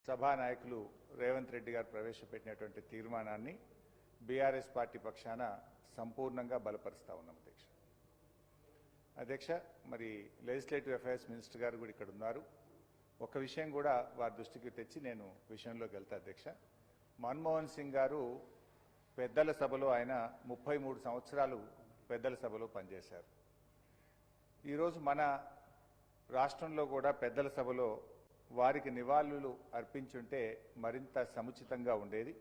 సభానాయకులు రేవంత్ రెడ్డి గారు ప్రవేశపెట్టినటువంటి తీర్మానాన్ని బీఆర్ఎస్ పార్టీ పక్షాన సంపూర్ణంగా బలపరుస్తా ఉన్నాం అధ్యక్ష. అధ్యక్ష, మరి లెజిస్లేటివ్ అఫైర్స్ మినిస్టర్ గారు కూడా ఇక్కడ ఉన్నారు. ఒక విషయం కూడా వారి దృష్టికి తెచ్చి నేను విషయంలోకి వెళ్తా అధ్యక్ష. మన్మోహన్ సింగ్ గారు పెద్దల సభలో ఆయన 33 సంవత్సరాలు పెద్దల సభలో పనిచేశారు. ఈరోజు మన రాష్ట్రంలో కూడా పెద్దల సభలో వారికి నివాళులు అర్పించుంటే మరింత సముచితంగా ఉండేది.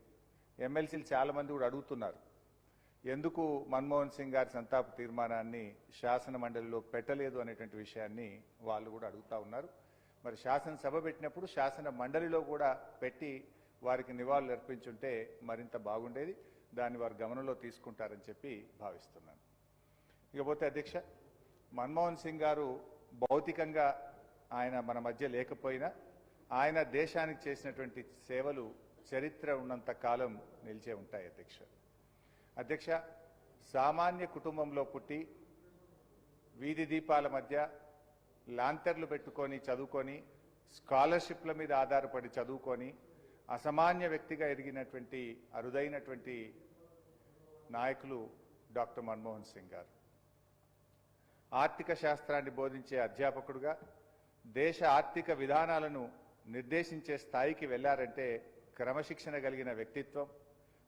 ఎమ్మెల్సీలు చాలామంది కూడా అడుగుతున్నారు, ఎందుకు మన్మోహన్ సింగ్ గారి సంతాప తీర్మానాన్ని శాసన మండలిలో పెట్టలేదు అనేటువంటి విషయాన్ని వాళ్ళు కూడా అడుగుతా ఉన్నారు. మరి శాసనసభ పెట్టినప్పుడు శాసన మండలిలో కూడా పెట్టి వారికి నివాళులు అర్పించుంటే మరింత బాగుండేది. దాన్ని వారు గమనంలో తీసుకుంటారని చెప్పి భావిస్తున్నాను. ఇకపోతే అధ్యక్ష, మన్మోహన్ సింగ్ గారు భౌతికంగా ఆయన మన మధ్య లేకపోయినా ఆయన దేశానికి చేసినటువంటి సేవలు చరిత్ర ఉన్నంత కాలం నిలిచే ఉంటాయి అధ్యక్ష. అధ్యక్ష, సామాన్య కుటుంబంలో పుట్టి వీధి దీపాల మధ్య లాంతర్లు పెట్టుకొని చదువుకొని స్కాలర్షిప్ల మీద ఆధారపడి చదువుకొని అసామాన్య వ్యక్తిగా ఎదిగినటువంటి అరుదైనటువంటి నాయకులు డాక్టర్ మన్మోహన్ సింగ్ గారు. ఆర్థిక శాస్త్రాన్ని బోధించే అధ్యాపకుడుగా దేశ ఆర్థిక విధానాలను నిర్దేశించే స్థాయికి వెళ్లారంటే క్రమశిక్షణ కలిగిన వ్యక్తిత్వం,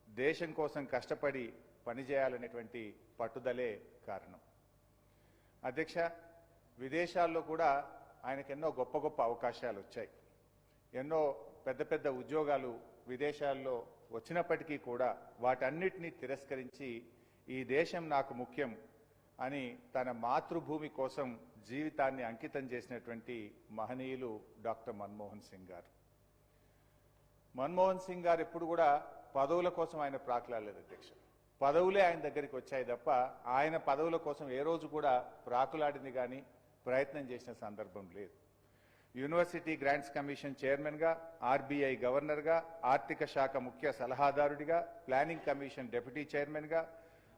దేశం కోసం కష్టపడి పనిచేయాలనేటువంటి పట్టుదలే కారణం. అధ్యక్ష, విదేశాల్లో కూడా ఆయనకు ఎన్నో గొప్ప గొప్ప అవకాశాలు వచ్చాయి. ఎన్నో పెద్ద పెద్ద ఉద్యోగాలు విదేశాల్లో వచ్చినప్పటికీ కూడా వాటన్నిటినీ తిరస్కరించి ఈ దేశం నాకు ముఖ్యం అని తన మాతృభూమి కోసం జీవితాన్ని అంకితం చేసినటువంటి మహనీయులు డాక్టర్ మన్మోహన్ సింగ్ గారు. మన్మోహన్ సింగ్ గారు ఎప్పుడు కూడా పదవుల కోసం ఆయన ప్రాకులాడలేదు అధ్యక్ష. పదవులే ఆయన దగ్గరికి వచ్చాయి తప్ప ఆయన పదవుల కోసం ఏ రోజు కూడా ప్రాకులాడింది కానీ ప్రయత్నం చేసిన సందర్భం లేదు. యూనివర్సిటీ గ్రాంట్స్ కమిషన్ చైర్మన్గా, ఆర్బీఐ గవర్నర్గా, ఆర్థిక శాఖ ముఖ్య సలహాదారుడిగా, ప్లానింగ్ కమిషన్ డిప్యూటీ చైర్మన్గా,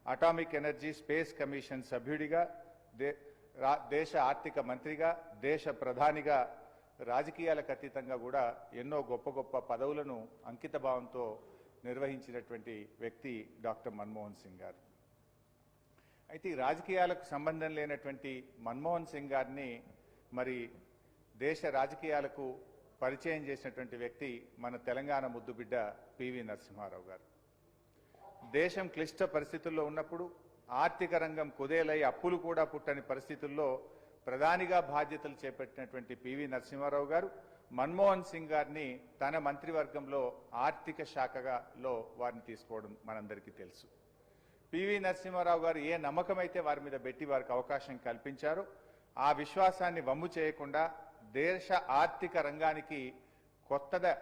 అటామిక్ ఎనర్జీ స్పేస్ కమిషన్ సభ్యుడిగా, దేశ ఆర్థిక మంత్రిగా, దేశ ప్రధానిగా, రాజకీయాలకు అతీతంగా కూడా ఎన్నో గొప్ప గొప్ప పదవులను అంకిత భావంతో నిర్వహించినటువంటి వ్యక్తి డాక్టర్ మన్మోహన్ సింగ్ గారు. అయితే ఈ రాజకీయాలకు సంబంధం లేనటువంటి మన్మోహన్ సింగ్ గారిని మరి దేశ రాజకీయాలకు పరిచయం చేసినటువంటి వ్యక్తి మన తెలంగాణ ముద్దుబిడ్డ పివి నరసింహారావు గారు. దేశం క్లిష్ట పరిస్థితుల్లో ఉన్నప్పుడు, ఆర్థిక రంగం కుదేలై అప్పులు కూడా పుట్టని పరిస్థితుల్లో ప్రధానిగా బాధ్యతలు చేపట్టినటువంటి పివి నరసింహారావు గారు మన్మోహన్ సింగ్ గారిని తన మంత్రివర్గంలో ఆర్థిక శాఖలో వారిని తీసుకోవడం మనందరికీ తెలుసు. పివి నరసింహారావు గారు ఏ నమ్మకం అయితే వారి మీద పెట్టి వారికి అవకాశం కల్పించారో ఆ విశ్వాసాన్ని వమ్ము చేయకుండా దేశ ఆర్థిక రంగానికి కొత్తగా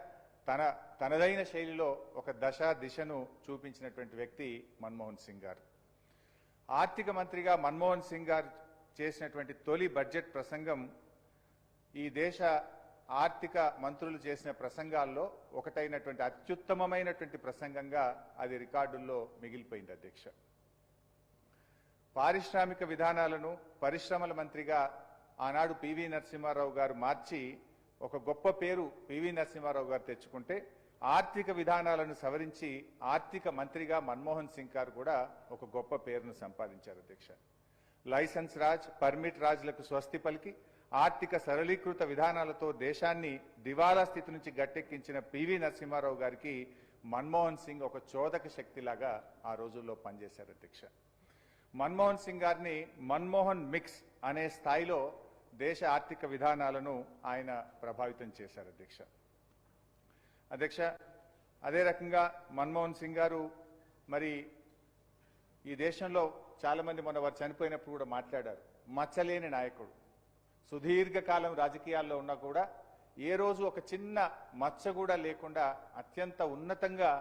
తనదైన శైలిలో ఒక దిశను చూపించినటువంటి వ్యక్తి మన్మోహన్ సింగ్ గారు. ఆర్థిక మంత్రిగా మన్మోహన్ సింగ్ గారు చేసినటువంటి తొలి బడ్జెట్ ప్రసంగం ఈ దేశ ఆర్థిక మంత్రులు చేసిన ప్రసంగాల్లో ఒకటైనటువంటి అత్యుత్తమమైనటువంటి ప్రసంగంగా అది రికార్డుల్లో మిగిలిపోయింది అధ్యక్ష. పారిశ్రామిక విధానాలను పరిశ్రమల మంత్రిగా ఆనాడు పివి నరసింహారావు గారు మార్చి ఒక గొప్ప పేరు పివి నరసింహారావు గారు తెచ్చుకుంటే, ఆర్థిక విధానాలను సవరించి ఆర్థిక మంత్రిగా మన్మోహన్ సింగ్ గారు కూడా ఒక గొప్ప పేరును సంపాదించారు అధ్యక్ష. లైసెన్స్ రాజ్, పర్మిట్ రాజ్లకు స్వస్తి పలికి ఆర్థిక సరళీకృత విధానాలతో దేశాన్ని దివాలా స్థితి నుంచి గట్టెక్కించిన పివి నరసింహారావు గారికి మన్మోహన్ సింగ్ ఒక చోదక శక్తిలాగా ఆ రోజుల్లో పనిచేశారు అధ్యక్ష. మన్మోహన్ సింగ్ గారిని మన్మోహన్ మిక్స్ అనే స్థాయిలో దేశ ఆర్థిక విధానాలను ఆయన ప్రభావితం చేశారు అధ్యక్ష. అధ్యక్ష, అదే రకంగా మన్మోహన్ సింగ్ గారు మరి ఈ దేశంలో చాలామంది మొన్న వారు చనిపోయినప్పుడు కూడా మాట్లాడారు, మచ్చలేని నాయకుడు. సుదీర్ఘకాలం రాజకీయాల్లో ఉన్నా కూడా ఏ రోజు ఒక చిన్న మచ్చ కూడా లేకుండా అత్యంత ఉన్నతంగా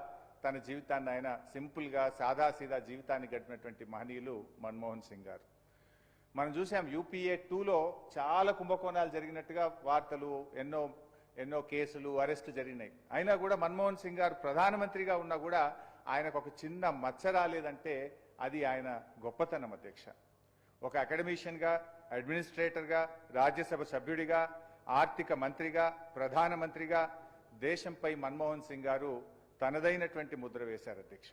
తన జీవితాన్ని ఆయన సింపుల్గా సాదాసీదా జీవితాన్ని గడిపినటువంటి మహనీయులు మన్మోహన్ సింగ్ గారు. మనం చూసాం UPA 2లో చాలా కుంభకోణాలు జరిగినట్టుగా వార్తలు, ఎన్నో కేసులు, అరెస్టు జరిగినాయి. అయినా కూడా మన్మోహన్ సింగ్ గారు ప్రధానమంత్రిగా ఉన్నా కూడా ఆయనకు ఒక చిన్న మచ్చ రాలేదంటే అది ఆయన గొప్పతనం అధ్యక్ష. ఒక అకాడమిషియన్గా, అడ్మినిస్ట్రేటర్గా, రాజ్యసభ సభ్యుడిగా, ఆర్థిక మంత్రిగా, ప్రధానమంత్రిగా దేశంపై మన్మోహన్ సింగ్ గారు తనదైనటువంటి ముద్ర వేశారు అధ్యక్ష.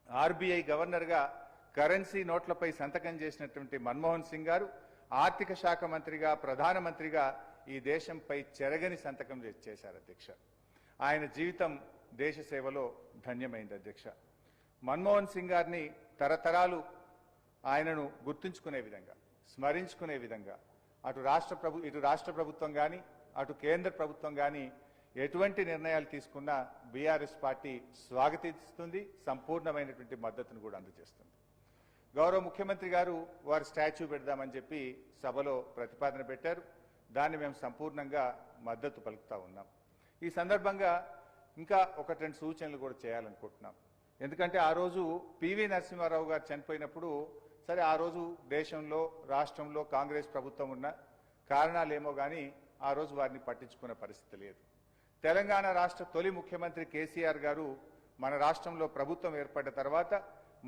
ఆర్బీఐ గవర్నర్గా కరెన్సీ నోట్లపై సంతకం చేసినటువంటి మన్మోహన్ సింగ్ గారు ఆర్థిక శాఖ మంత్రిగా, ప్రధానమంత్రిగా ఈ దేశంపై చెరగని సంతకం చేశారు అధ్యక్ష. ఆయన జీవితం దేశ సేవలో ధన్యమైంది అధ్యక్ష. మన్మోహన్ సింగ్ గారిని తరతరాలు ఆయనను గుర్తుంచుకునే విధంగా, స్మరించుకునే విధంగా ఇటు రాష్ట్ర ప్రభుత్వం కానీ, అటు కేంద్ర ప్రభుత్వం కానీ ఎటువంటి నిర్ణయాలు తీసుకున్నా బీఆర్ఎస్ పార్టీ స్వాగతిస్తుంది, సంపూర్ణమైనటువంటి మద్దతును కూడా అందజేస్తుంది. గౌరవ ముఖ్యమంత్రి గారు వారి స్టాచ్యూ పెడదామని చెప్పి సభలో ప్రతిపాదన పెట్టారు. దాన్ని మేము సంపూర్ణంగా మద్దతు పలుకుతా ఉన్నాం. ఈ సందర్భంగా ఇంకా ఒకటి రెండు సూచనలు కూడా చేయాలనుకుంటున్నాం. ఎందుకంటే ఆ రోజు పివి నరసింహారావు గారు చనిపోయినప్పుడు సరే ఆ రోజు దేశంలో, రాష్ట్రంలో కాంగ్రెస్ ప్రభుత్వం ఉన్న కారణాలేమో కానీ ఆ రోజు వారిని పట్టించుకునే పరిస్థితి లేదు. తెలంగాణ రాష్ట్ర తొలి ముఖ్యమంత్రి కేసీఆర్ గారు మన రాష్ట్రంలో ప్రభుత్వం ఏర్పడ్డ తర్వాత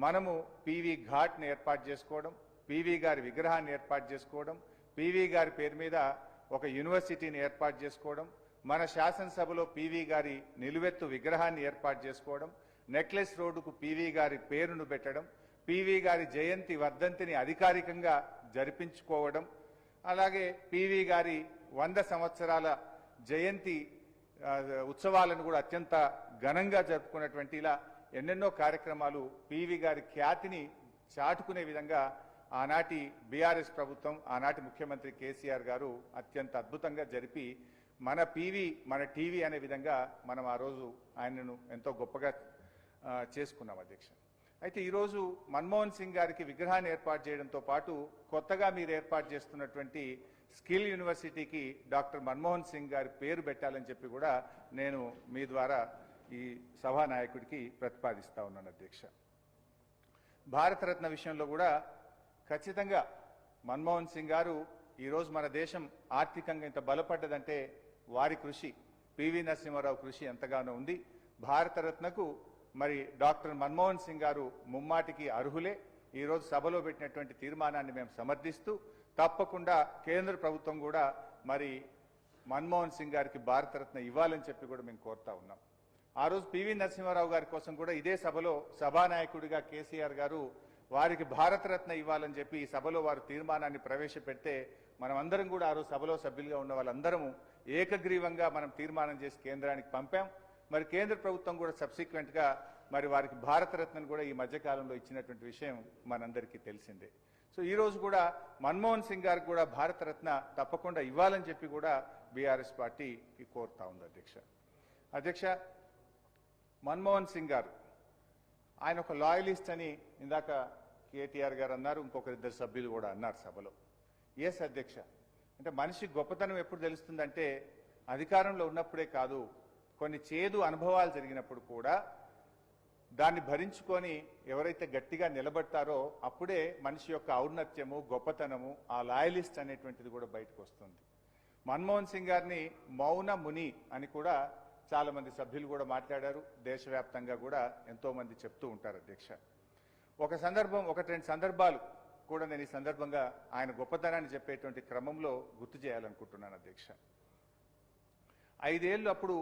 మనము పివి ఘాట్ని ఏర్పాటు చేసుకోవడం, పివి గారి విగ్రహాన్ని ఏర్పాటు చేసుకోవడం, పివి గారి పేరు మీద ఒక యూనివర్సిటీని ఏర్పాటు చేసుకోవడం, మన శాసనసభలో పివి గారి నిలువెత్తు విగ్రహాన్ని ఏర్పాటు చేసుకోవడం, నెక్లెస్ రోడ్డుకు పివి గారి పేరును పెట్టడం, పివి గారి జయంతి వర్ధంతిని అధికారికంగా జరిపించుకోవడం, అలాగే పివి గారి 100 సంవత్సరాల జయంతి ఉత్సవాలను కూడా అత్యంత ఘనంగా జరుపుకున్నటువంటి ఇలా ఎన్నెన్నో కార్యక్రమాలు పివి గారి ఖ్యాతిని చాటుకునే విధంగా ఆనాటి బీఆర్ఎస్ ప్రభుత్వం, ఆనాటి ముఖ్యమంత్రి కేసీఆర్ గారు అత్యంత అద్భుతంగా జరిపి మన పివి మన టీవీ అనే విధంగా మనం ఆ రోజు ఆయనను ఎంతో గొప్పగా చేసుకున్నాం అధ్యక్ష. అయితే ఈరోజు మన్మోహన్ సింగ్ గారికి విగ్రహాన్ని ఏర్పాటు చేయడంతో పాటు కొత్తగా మీరు ఏర్పాటు చేస్తున్నటువంటి స్కిల్ యూనివర్సిటీకి డాక్టర్ మన్మోహన్ సింగ్ గారి పేరు పెట్టాలని చెప్పి కూడా నేను మీ ద్వారా ఈ సభానాయకుడికి ప్రతిపాదిస్తా ఉన్నాను అధ్యక్ష. భారతరత్న విషయంలో కూడా ఖచ్చితంగా మన్మోహన్ సింగ్ గారు ఈరోజు మన దేశం ఆర్థికంగా ఇంత బలపడ్డదంటే వారి కృషి, పివి నరసింహారావు కృషి ఎంతగానో ఉంది. భారతరత్నకు మరి డాక్టర్ మన్మోహన్ సింగ్ గారు ముమ్మాటికి అర్హులే. ఈరోజు సభలో పెట్టినటువంటి తీర్మానాన్ని మేము సమర్థిస్తూ తప్పకుండా కేంద్ర ప్రభుత్వం కూడా మరి మన్మోహన్ సింగ్ గారికి భారతరత్న ఇవ్వాలని చెప్పి కూడా మేము కోరుతా ఉన్నాం. ఆ రోజు పివి నరసింహారావు గారి కోసం కూడా ఇదే సభలో సభానాయకుడిగా కేసీఆర్ గారు వారికి భారతరత్న ఇవ్వాలని చెప్పి ఈ సభలో వారు తీర్మానాన్ని ప్రవేశపెడితే మనమందరం కూడా ఆ రోజు సభలో సభ్యులుగా ఉన్న వాళ్ళందరము ఏకగ్రీవంగా మనం తీర్మానం చేసి కేంద్రానికి పంపాం. మరి కేంద్ర ప్రభుత్వం కూడా సబ్సిక్వెంట్గా మరి వారికి భారతరత్నను కూడా ఈ మధ్యకాలంలో ఇచ్చినటువంటి విషయం మనందరికీ తెలిసిందే. సో ఈ రోజు కూడా మన్మోహన్ సింగ్ గారికి కూడా భారతరత్న తప్పకుండా ఇవ్వాలని చెప్పి కూడా బీఆర్ఎస్ పార్టీకి కోరుతా ఉంది అధ్యక్ష. మన్మోహన్ సింగ్ గారు ఆయన ఒక లాయలిస్ట్ అని ఇందాక కేటీఆర్ గారు అన్నారు, ఇంకొకరిద్దరు సభ్యులు కూడా అన్నారు సభలో. ఎస్ అధ్యక్ష, అంటే మనిషి గొప్పతనం ఎప్పుడు తెలుస్తుందంటే అధికారంలో ఉన్నప్పుడే కాదు, కొన్ని చేదు అనుభవాలు జరిగినప్పుడు కూడా దాన్ని భరించుకొని ఎవరైతే గట్టిగా నిలబడతారో అప్పుడే మనిషి యొక్క ఔన్నత్యము, గొప్పతనము, ఆ లాయలిస్ట్ అనేటువంటిది కూడా బయటకు వస్తుంది. మన్మోహన్ సింగ్ గారిని మౌన ముని అని కూడా చాలా మంది సభ్యులు కూడా మాట్లాడారు. దేశవ్యాప్తంగా కూడా ఎంతో మంది చెప్తూ ఉంటారు అధ్యక్ష. ఒకటి రెండు సందర్భాలు కూడా నేను ఈ సందర్భంగా ఆయన గొప్పతనాన్ని చెప్పేటువంటి క్రమంలో గుర్తు చేయాలనుకుంటున్నాను అధ్యక్ష. 5 ఏళ్ళు అప్పుడు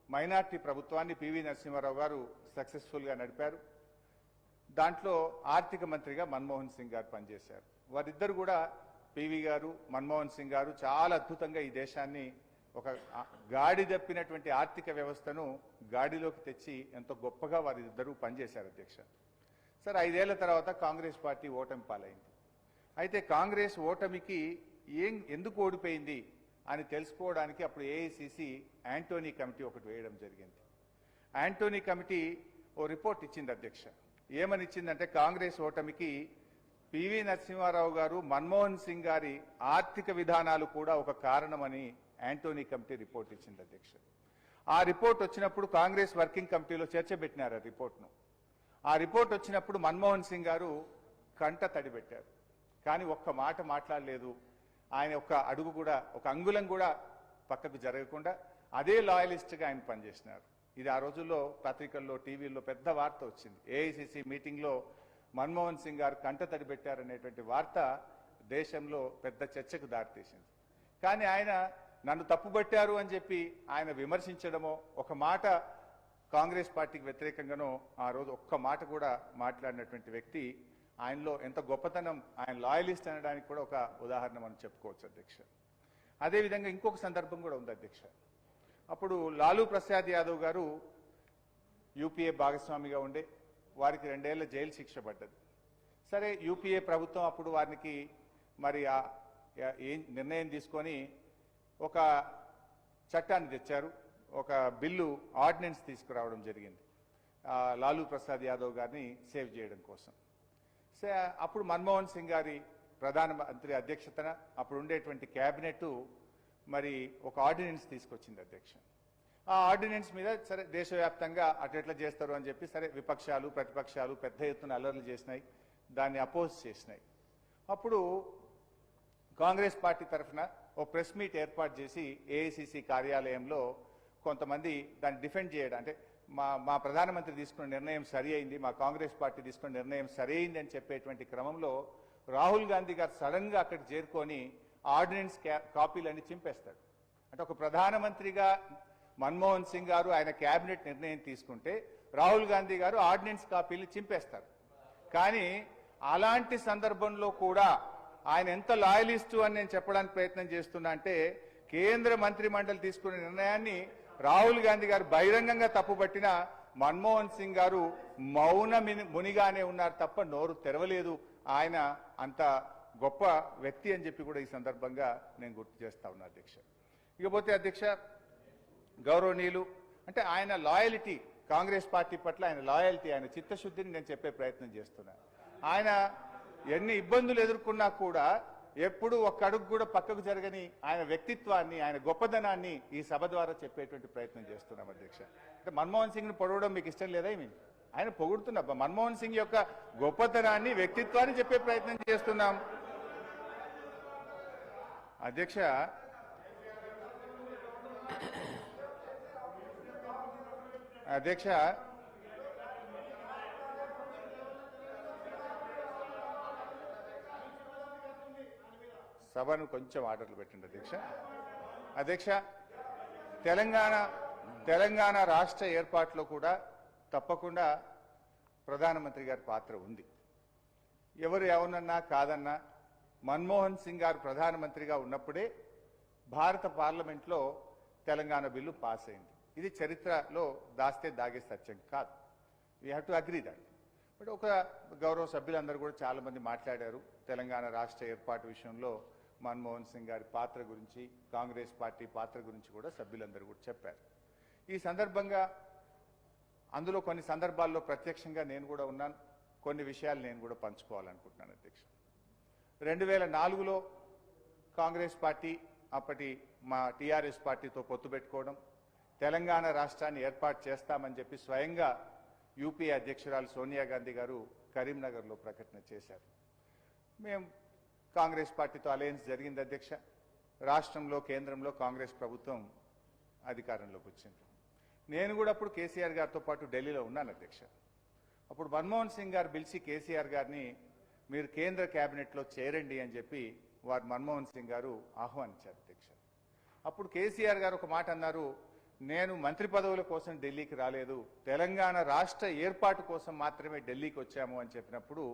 మైనార్టీ ప్రభుత్వాన్ని పివి నరసింహారావు గారు సక్సెస్ఫుల్గా నడిపారు. దాంట్లో ఆర్థిక మంత్రిగా మన్మోహన్ సింగ్ గారు పనిచేశారు. వారిద్దరు కూడా పివి గారు, మన్మోహన్ సింగ్ గారు చాలా అద్భుతంగా ఈ దేశాన్ని ఒక గాడి తప్పినటువంటి ఆర్థిక వ్యవస్థను గాడిలోకి తెచ్చి ఎంతో గొప్పగా వారిద్దరూ పనిచేశారు అధ్యక్ష. సరే 5 ఏళ్ల తర్వాత కాంగ్రెస్ పార్టీ ఓటమి పాలైంది. అయితే కాంగ్రెస్ ఓటమికి ఎందుకు ఓడిపోయింది అని తెలుసుకోవడానికి అప్పుడు ఏఐసిసి యాంటోనీ కమిటీ ఒకటి వేయడం జరిగింది. యాంటోనీ కమిటీ ఓ రిపోర్ట్ ఇచ్చింది అధ్యక్ష. ఏమని ఇచ్చిందంటే కాంగ్రెస్ ఓటమికి పివి నరసింహారావు గారు, మన్మోహన్ సింగ్ గారి ఆర్థిక విధానాలు కూడా ఒక కారణమని యాంటోనీ కమిటీ రిపోర్ట్ ఇచ్చింది అధ్యక్ష. ఆ రిపోర్ట్ వచ్చినప్పుడు కాంగ్రెస్ వర్కింగ్ కమిటీలో చర్చ పెట్టినారు ఆ రిపోర్ట్ను. ఆ రిపోర్ట్ వచ్చినప్పుడు మన్మోహన్ సింగ్ గారు కంట తడిపెట్టారు, కానీ ఒక్క మాట మాట్లాడలేదు. ఆయన ఒక్క అడుగు కూడా, ఒక అంగుళం కూడా పక్కకు జరగకుండా అదే లాయలిస్ట్గా ఆయన పనిచేసినారు. ఇది ఆ రోజుల్లో పత్రికల్లో, టీవీల్లో పెద్ద వార్త వచ్చింది. ఏఐసిసి మీటింగ్లో మన్మోహన్ సింగ్ గారు కంట తడిపెట్టారనేటువంటి వార్త దేశంలో పెద్ద చర్చకు దారితీసింది. కానీ ఆయన నన్ను తప్పుబట్టారు అని చెప్పి ఆయన విమర్శించడమో, ఒక మాట కాంగ్రెస్ పార్టీకి వ్యతిరేకంగానో ఆ రోజు ఒక్క మాట కూడా మాట్లాడినటువంటి వ్యక్తి, ఆయనలో ఎంత గొప్పతనం, ఆయన లాయలిస్ట్ అనడానికి కూడా ఒక ఉదాహరణ మనం చెప్పుకోవచ్చు అధ్యక్ష. అదేవిధంగా ఇంకొక సందర్భం కూడా ఉంది అధ్యక్ష. అప్పుడు లాలూ ప్రసాద్ యాదవ్ గారు యూపీఏ భాగస్వామిగా ఉండే, వారికి 2 ఏళ్ల జైలు శిక్ష పడ్డది. సరే, యూపీఏ ప్రభుత్వం అప్పుడు వారికి మరి ఏం నిర్ణయం తీసుకొని ఒక చట్టాన్ని తెచ్చారు, ఒక బిల్లు ఆర్డినెన్స్ తీసుకురావడం జరిగింది లాలూ ప్రసాద్ యాదవ్ గారిని సేవ్ చేయడం కోసం. అప్పుడు మన్మోహన్ సింగ్ గారి ప్రధానమంత్రి అధ్యక్షతన అప్పుడు ఉండేటువంటి క్యాబినెట్ మరి ఒక ఆర్డినెన్స్ తీసుకొచ్చింది అధ్యక్ష. ఆ ఆర్డినెన్స్ మీద సరే దేశవ్యాప్తంగా అటు ఎట్లా చేస్తారు అని చెప్పి సరే విపక్షాలు ప్రతిపక్షాలు పెద్ద ఎత్తున అల్లర్లు చేసినాయి, దాన్ని అపోజ్ చేసినాయి. అప్పుడు కాంగ్రెస్ పార్టీ తరఫున ఓ ప్రెస్ మీట్ ఏర్పాటు చేసి ఏఐసిసి కార్యాలయంలో కొంతమంది దాన్ని డిఫెండ్ చేయడం, అంటే మా ప్రధానమంత్రి తీసుకున్న నిర్ణయం సరి అయింది, మా కాంగ్రెస్ పార్టీ తీసుకున్న నిర్ణయం సరి అయింది అని చెప్పేటువంటి క్రమంలో రాహుల్ గాంధీ గారు సడన్ గా అక్కడికి చేరుకొని ఆర్డినెన్స్ కాపీలన్నీ చింపేస్తాడు. అంటే ఒక ప్రధానమంత్రిగా మన్మోహన్ సింగ్ గారు ఆయన కేబినెట్ నిర్ణయం తీసుకుంటే రాహుల్ గాంధీ గారు ఆర్డినెన్స్ కాపీలు చింపేస్తారు. కానీ అలాంటి సందర్భంలో కూడా ఆయన ఎంత లాయలిస్టు అని నేను చెప్పడానికి ప్రయత్నం చేస్తున్నా అంటే, కేంద్ర మంత్రి మండలి తీసుకున్న నిర్ణయాన్ని రాహుల్ గాంధీ గారు బహిరంగంగా తప్పుపట్టిన మన్మోహన్ సింగ్ గారు మౌన మునిగానే ఉన్నారు తప్ప నోరు తెరవలేదు. ఆయన అంత గొప్ప వ్యక్తి అని చెప్పి కూడా ఈ సందర్భంగా నేను గుర్తు చేస్తా ఉన్నా అధ్యక్ష. ఇకపోతే అధ్యక్ష, గౌరవనీయులు అంటే ఆయన లాయలిటీ, కాంగ్రెస్ పార్టీ పట్ల ఆయన లాయల్టీ, ఆయన చిత్తశుద్ధిని నేను చెప్పే ప్రయత్నం చేస్తున్నా. ఆయన ఎన్ని ఇబ్బందులు ఎదుర్కొన్నా కూడా ఎప్పుడు ఒక్క అడుగు కూడా పక్కకు జరగని ఆయన వ్యక్తిత్వాన్ని, ఆయన గొప్పదనాన్ని ఈ సభ ద్వారా చెప్పేటువంటి ప్రయత్నం చేస్తున్నాం అధ్యక్ష. అంటే మన్మోహన్ సింగ్ ను పొడవడం మీకు ఇష్టం లేదా? ఆయన పొగుడుతున్నా మన్మోహన్ సింగ్ యొక్క గొప్పతనాన్ని, వ్యక్తిత్వాన్ని చెప్పే ప్రయత్నం చేస్తున్నాం అధ్యక్ష. అధ్యక్ష, సభను కొంచెం ఆర్డర్లు పెట్టండి అధ్యక్ష. అధ్యక్ష, తెలంగాణ రాష్ట్ర ఏర్పాటులో కూడా తప్పకుండా ప్రధానమంత్రి గారి పాత్ర ఉంది. ఎవరు ఎవరన్నా కాదన్నా మన్మోహన్ సింగ్ గారు ప్రధానమంత్రిగా ఉన్నప్పుడే భారత పార్లమెంట్లో తెలంగాణ బిల్లు పాస్ అయింది. ఇది చరిత్రలో దాస్తే దాగే సత్యం కాదు. We have to agree that. But ఒక గౌరవ సభ్యులందరూ కూడా చాలా మంది మాట్లాడారు తెలంగాణ రాష్ట్ర ఏర్పాటు విషయంలో మన్మోహన్ సింగ్ గారి పాత్ర గురించి, కాంగ్రెస్ పార్టీ పాత్ర గురించి కూడా సభ్యులందరూ కూడా చెప్పారు. ఈ సందర్భంగా అందులో కొన్ని సందర్భాల్లో ప్రత్యక్షంగా నేను కూడా ఉన్నాను, కొన్ని విషయాలు నేను కూడా పంచుకోవాలనుకుంటున్నాను అధ్యక్ష. 2004లో కాంగ్రెస్ పార్టీ అప్పటి మా టీఆర్ఎస్ పార్టీతో పొత్తు పెట్టుకోవడం, తెలంగాణ రాష్ట్రాన్ని ఏర్పాటు చేస్తామని చెప్పి స్వయంగా యూపీఏ అధ్యక్షురాలు సోనియా గాంధీ గారు కరీంనగర్లో ప్రకటన చేశారు. మేము కాంగ్రెస్ పార్టీతో అలయన్స్ జరిగింది అధ్యక్ష. రాష్ట్రంలో, కేంద్రంలో కాంగ్రెస్ ప్రభుత్వం అధికారంలోకి వచ్చింది. నేను కూడా అప్పుడు కేసీఆర్ గారితో పాటు ఢిల్లీలో ఉన్నాను అధ్యక్ష. అప్పుడు మన్మోహన్ సింగ్ గారు పిలిచి కేసీఆర్ గారిని మీరు కేంద్ర కేబినెట్లో చేరండి అని చెప్పి వారు మన్మోహన్ సింగ్ గారు ఆహ్వానించారు అధ్యక్ష. అప్పుడు కేసీఆర్ గారు ఒక మాట అన్నారు, నేను మంత్రి పదవుల కోసం ఢిల్లీకి రాలేదు, తెలంగాణ రాష్ట్ర ఏర్పాటు కోసం మాత్రమే ఢిల్లీకి వచ్చాము అని చెప్పినప్పుడు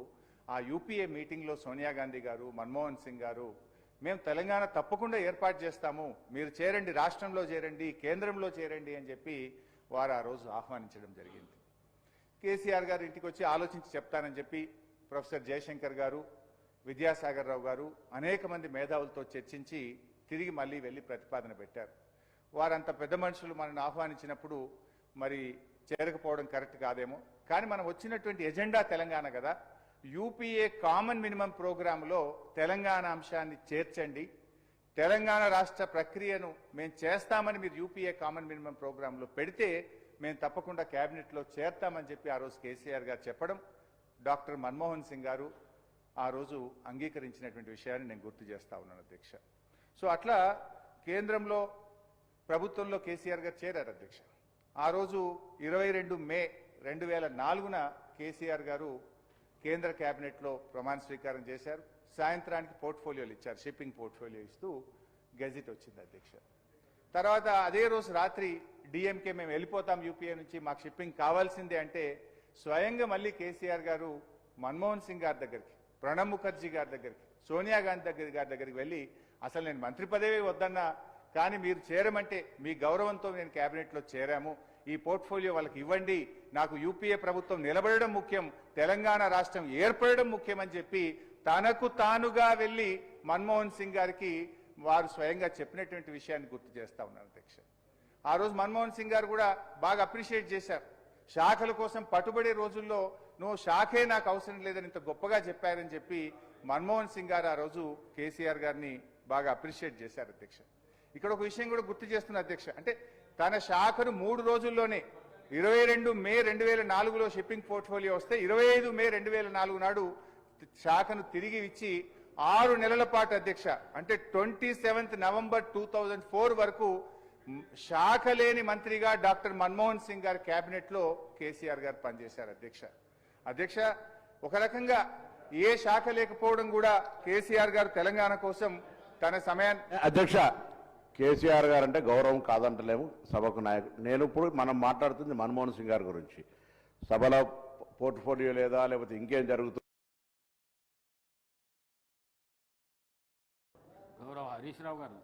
ఆ యూపీఏ మీటింగ్లో సోనియా గాంధీ గారు, మన్మోహన్ సింగ్ గారు మేము తెలంగాణ తప్పకుండా ఏర్పాటు చేస్తాము, మీరు చేరండి, రాష్ట్రంలో చేరండి, కేంద్రంలో చేరండి అని చెప్పి వారు ఆ రోజు ఆహ్వానించడం జరిగింది. కేసీఆర్ గారు ఇంటికి వచ్చి ఆలోచించి చెప్తానని చెప్పి ప్రొఫెసర్ జయశంకర్ గారు, విద్యాసాగర్ రావు గారు అనేక మంది మేధావులతో చర్చించి తిరిగి మళ్ళీ వెళ్ళి ప్రతిపాదన పెట్టారు. వారంత పెద్ద మనుషులు మనల్ని ఆహ్వానించినప్పుడు మరి చేరకపోవడం కరెక్ట్ కాదేమో, కానీ మనం వచ్చినటువంటి ఎజెండా తెలంగాణ కదా, యూపీఏ కామన్ మినిమం ప్రోగ్రాంలో తెలంగాణ అంశాన్ని చేర్చండి, తెలంగాణ రాష్ట్ర ప్రక్రియను మేము చేస్తామని మీరు యూపీఏ కామన్ మినిమం ప్రోగ్రాంలో పెడితే మేము తప్పకుండా కేబినెట్లో చేర్తామని చెప్పి ఆ రోజు కేసీఆర్ గారు చెప్పడం, డాక్టర్ మన్మోహన్ సింగ్ గారు ఆ రోజు అంగీకరించినటువంటి విషయాన్ని నేను గుర్తు చేస్తా ఉన్నాను అధ్యక్ష. సో అట్లా కేంద్రంలో ప్రభుత్వంలో కేసీఆర్ గారు చేరారు అధ్యక్ష. ఆ రోజు 22 మే 2004న కేసీఆర్ గారు కేంద్ర కేబినెట్లో ప్రమాణ స్వీకారం చేశారు. సాయంత్రానికి పోర్ట్ఫోలియోలు ఇచ్చారు, షిప్పింగ్ పోర్ట్ఫోలియో ఇస్తూ గెజిట్ వచ్చింది అధ్యక్ష. తర్వాత అదే రోజు రాత్రి డిఎంకే మేము వెళ్ళిపోతాం యూపీఏ నుంచి, మాకు షిప్పింగ్ కావాల్సిందే అంటే స్వయంగా మళ్ళీ కేసీఆర్ గారు మన్మోహన్ సింగ్ గారి దగ్గరికి, ప్రణబ్ ముఖర్జీ గారి దగ్గరికి, సోనియా గాంధీ గారి దగ్గరికి వెళ్ళి అసలు నేను మంత్రి పదవి వద్దన్నా, కానీ మీరు చేరమంటే మీ గౌరవంతో నేను కేబినెట్లో చేరాము, ఈ పోర్ట్ఫోలియో వాళ్ళకి ఇవ్వండి, నాకు యూపీఏ ప్రభుత్వం నిలబడడం ముఖ్యం, తెలంగాణ రాష్ట్రం ఏర్పడడం ముఖ్యమని చెప్పి తనకు తానుగా వెళ్ళి మన్మోహన్ సింగ్ గారికి వారు స్వయంగా చెప్పినటువంటి విషయాన్ని గుర్తు చేస్తా ఉన్నారు అధ్యక్ష. ఆ రోజు మన్మోహన్ సింగ్ గారు కూడా బాగా అప్రిషియేట్ చేశారు. శాఖల కోసం పట్టుబడే రోజుల్లో నువ్వు శాఖే నాకు అవసరం లేదని ఇంత గొప్పగా చెప్పారని చెప్పి మన్మోహన్ సింగ్ గారు ఆ రోజు కేసీఆర్ గారిని బాగా అప్రిషియేట్ చేశారు అధ్యక్ష. ఇక్కడ ఒక విషయం కూడా గుర్తు చేస్తున్న అధ్యక్ష, అంటే తన శాఖను 3 రోజుల్లోనే 22 మే 2004లో షిప్పింగ్ పోర్ట్ఫోలియో వస్తే 25 మే 2004 నాడు శాఖను తిరిగి ఇచ్చి 6 నెలల పాటు అధ్యక్ష, అంటే 27 నవంబర్ 2004 వరకు శాఖ లేని మంత్రిగా డాక్టర్ మన్మోహన్ సింగ్ గారి కేబినెట్ లో కేసీఆర్ గారు పనిచేశారు అధ్యక్ష. అధ్యక్ష, ఒక రకంగా ఏ శాఖ లేకపోవడం కూడా కేసీఆర్ గారు తెలంగాణ కోసం తన సమయాన్ని. అధ్యక్ష, కేసీఆర్ గారు అంటే గౌరవం కాదంటలేము, సభకు నాయకుడు. నేను ఇప్పుడు మనం మాట్లాడుతుంది మన్మోహన్ సింగ్ గారి గురించి. సభలో పోర్ట్ఫోలియో లేదా లేకపోతే ఇంకేం జరుగుతుంది? గౌరవ హరీష్ రావు గారు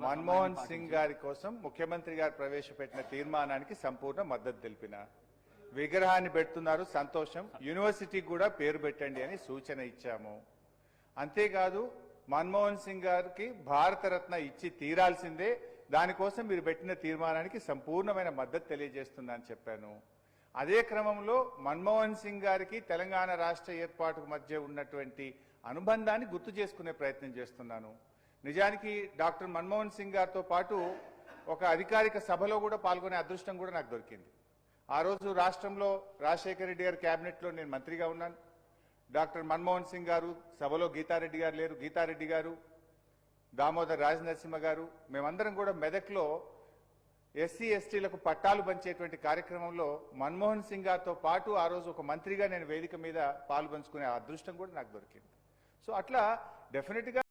మన్మోహన్ సింగ్ గారి కోసం ముఖ్యమంత్రి గారు ప్రవేశపెట్టిన తీర్మానానికి సంపూర్ణ మద్దతు తెలిపిన, విగ్రహాన్ని పెడుతున్నారు సంతోషం, యూనివర్సిటీకి కూడా పేరు పెట్టండి అని సూచన ఇచ్చాము. అంతేకాదు మన్మోహన్ సింగ్ గారికి భారతరత్న ఇచ్చి తీరాల్సిందే, దానికోసం మీరు పెట్టిన తీర్మానానికి సంపూర్ణమైన మద్దతు తెలియజేస్తున్నా అని చెప్పాను. అదే క్రమంలో మన్మోహన్ సింగ్ గారికి తెలంగాణ రాష్ట్ర ఏర్పాటుకు మధ్య ఉన్నటువంటి అనుబంధాన్ని గుర్తు చేసుకునే ప్రయత్నం చేస్తున్నాను. నిజానికి డాక్టర్ మన్మోహన్ సింగ్ గారితో పాటు ఒక అధికారిక సభలో కూడా పాల్గొనే అదృష్టం కూడా నాకు దొరికింది. ఆ రోజు రాష్ట్రంలో రాజశేఖర రెడ్డి గారి కేబినెట్లో నేను మంత్రిగా ఉన్నాను. డాక్టర్ మన్మోహన్ సింగ్ గారు సభలో, గీతారెడ్డి గారు లేరు, గీతారెడ్డి గారు, దామోదర్ రాజనరసింహ గారు, మేమందరం కూడా మెదక్లో ఎస్సీ ఎస్టీలకు పట్టాలు పంచేటువంటి కార్యక్రమంలో మన్మోహన్ సింగ్ గారితో పాటు ఆ రోజు ఒక మంత్రిగా నేను వేదిక మీద పాల్పంచుకునే అదృష్టం కూడా నాకు దొరికింది. సో అట్లా డెఫినెట్గా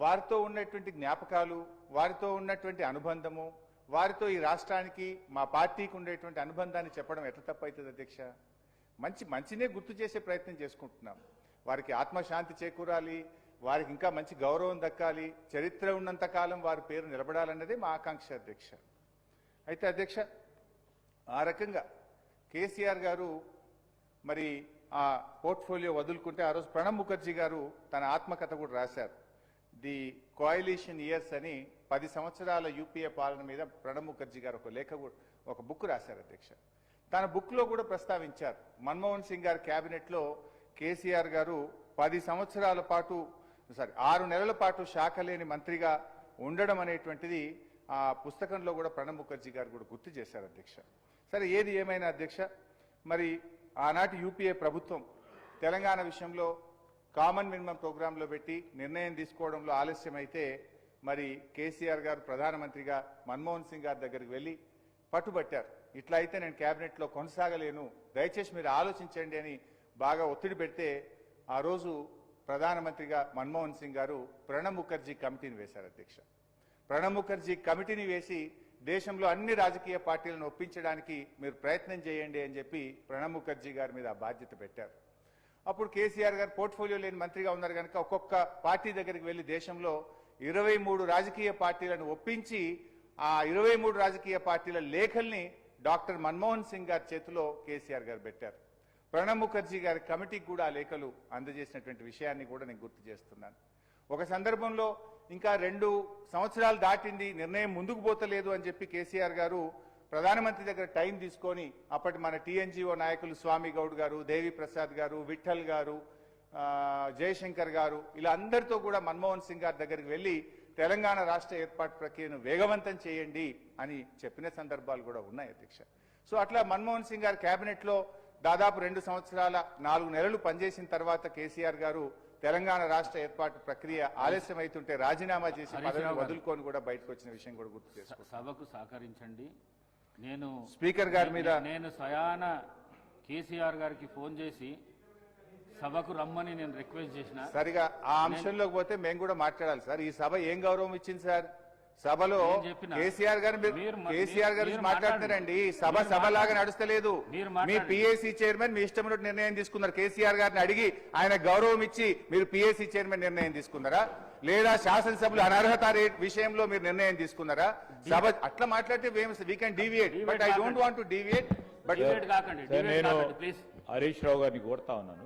వారితో ఉన్నటువంటి జ్ఞాపకాలు, వారితో ఉన్నటువంటి అనుబంధము, వారితో ఈ రాష్ట్రానికి మా పార్టీకి ఉండేటువంటి అనుబంధాన్ని చెప్పడం ఎట్లా తప్పవుతుంది అధ్యక్ష? మంచినే గుర్తు చేసే ప్రయత్నం చేసుకుంటున్నాం. వారికి ఆత్మశాంతి చేకూరాలి, వారికి ఇంకా మంచి గౌరవం దక్కాలి, చరిత్ర ఉన్నంత కాలం వారి పేరు నిలబడాలన్నదే మా ఆకాంక్ష అధ్యక్ష. అయితే అధ్యక్ష, ఆ రకంగా కేసీఆర్ గారు మరి ఆ పోర్ట్ఫోలియో వదులుకుంటే ఆ రోజు ప్రణబ్ ముఖర్జీ గారు తన ఆత్మకథ కూడా రాశారు. ది కోయలిషన్ ఇయర్స్ అని 10 సంవత్సరాల యూపీఏ పాలన మీద ప్రణబ్ ముఖర్జీ గారు ఒక బుక్ రాశారు అధ్యక్ష. తన బుక్లో కూడా ప్రస్తావించారు, మన్మోహన్ సింగ్ గారి క్యాబినెట్లో కేసీఆర్ గారు 10 సంవత్సరాల పాటు 6 నెలల పాటు శాఖ లేని మంత్రిగా ఉండడం అనేటువంటిది ఆ పుస్తకంలో కూడా ప్రణబ్ ముఖర్జీ గారు కూడా గుర్తు చేశారు అధ్యక్ష. సరే, ఏది ఏమైనా అధ్యక్ష, మరి ఆనాటి యూపీఏ ప్రభుత్వం తెలంగాణ విషయంలో కామన్ మినిమం ప్రోగ్రాంలో పెట్టి నిర్ణయం తీసుకోవడంలో ఆలస్యమైతే మరి కేసీఆర్ గారు ప్రధానమంత్రిగా మన్మోహన్ సింగ్ గారి దగ్గరికి వెళ్ళి పట్టుబట్టారు. ఇట్లా అయితే నేను కేబినెట్లో కొనసాగలేను, దయచేసి మీరు ఆలోచించండి అని బాగా ఒత్తిడి పెడితే ఆ రోజు ప్రధానమంత్రిగా మన్మోహన్ సింగ్ గారు ప్రణబ్ ముఖర్జీ కమిటీని వేశారు అధ్యక్ష. ప్రణబ్ ముఖర్జీ కమిటీని వేసి దేశంలో అన్ని రాజకీయ పార్టీలను ఒప్పించడానికి మీరు ప్రయత్నం చేయండి అని చెప్పి ప్రణబ్ ముఖర్జీ గారి మీద ఆ బాధ్యత పెట్టారు. అప్పుడు కేసీఆర్ గారు పోర్ట్ఫోలియో లేని మంత్రిగా ఉన్నారు కనుక ఒక్కొక్క పార్టీ దగ్గరికి వెళ్లి దేశంలో 23 రాజకీయ పార్టీలను ఒప్పించి ఆ 23 రాజకీయ పార్టీల లేఖల్ని డాక్టర్ మన్మోహన్ సింగ్ గారి చేతిలో కేసీఆర్ గారు పెట్టారు. ప్రణబ్ ముఖర్జీ గారి కమిటీకి కూడా ఆ లేఖలు అందజేసినటువంటి విషయాన్ని కూడా నేను గుర్తు చేస్తున్నాను. ఒక సందర్భంలో ఇంకా 2 సంవత్సరాలు దాటింది, నిర్ణయం ముందుకు పోతలేదు అని చెప్పి కేసీఆర్ గారు ప్రధానమంత్రి దగ్గర టైం తీసుకొని అప్పటి మన టీఎన్జీఓ నాయకులు స్వామి గౌడ్ గారు, దేవి ప్రసాద్ గారు, విఠల్ గారు, జయశంకర్ గారు, ఇలా అందరితో కూడా మన్మోహన్ సింగ్ గారి దగ్గరికి వెళ్ళి తెలంగాణ రాష్ట్ర ఏర్పాటు ప్రక్రియను వేగవంతం చేయండి అని చెప్పిన సందర్భాలు కూడా ఉన్నాయి అధ్యక్ష. సో అట్లా మన్మోహన్ సింగ్ గారి కేబినెట్లో దాదాపు 2 సంవత్సరాల 4 నెలలు పనిచేసిన తర్వాత కేసీఆర్ గారు తెలంగాణ రాష్ట్ర ఏర్పాటు ప్రక్రియ ఆలస్యం అవుతుంటే రాజీనామా చేసి పదవిని వదులుకొని కూడా బయటకు వచ్చిన విషయం కూడా గుర్తు చేసుకోండి. సభకు సహకరించండి. నేను స్పీకర్ గారి మీద నేను స్వయాన కేసీఆర్ గారికి ఫోన్ చేసి సభకు రమ్మని నేను రిక్వెస్ట్ చేసిన. సరిగా ఆ అంశంలోకి పోతే మేము కూడా మాట్లాడాలి సార్. ఈ సభ ఏం గౌరవం ఇచ్చింది సార్? సభలో నేను చెప్పిన. కేసీఆర్ గారు కేసీఆర్ గారు మీరు మాట్లాడుతున్నారండి. సభ మీరు సభలాగా నడుస్తలేదు. మీరు మీ మాట్లాడండి. పిఏసీ చైర్మన్ మీ ఇష్టం నిర్ణయం తీసుకున్నారు. కేసీఆర్ గారిని అడిగి ఆయన గౌరవం ఇచ్చి మీరు పిఏసీ చైర్మన్ నిర్ణయం తీసుకున్నారా? లేదా శాసనసభ్యులు అనర్హత విషయంలో మీరు నిర్ణయం తీసుకున్నారా? సభ అట్లా మాట్లాడితే we can deviate, but I don't want to deviate. But debate కాకండి, సార్, డిబేట్ నేను కాకండి ప్లీజ్. హరీష్ రావు గారిని కోరుతా ఉన్నాను.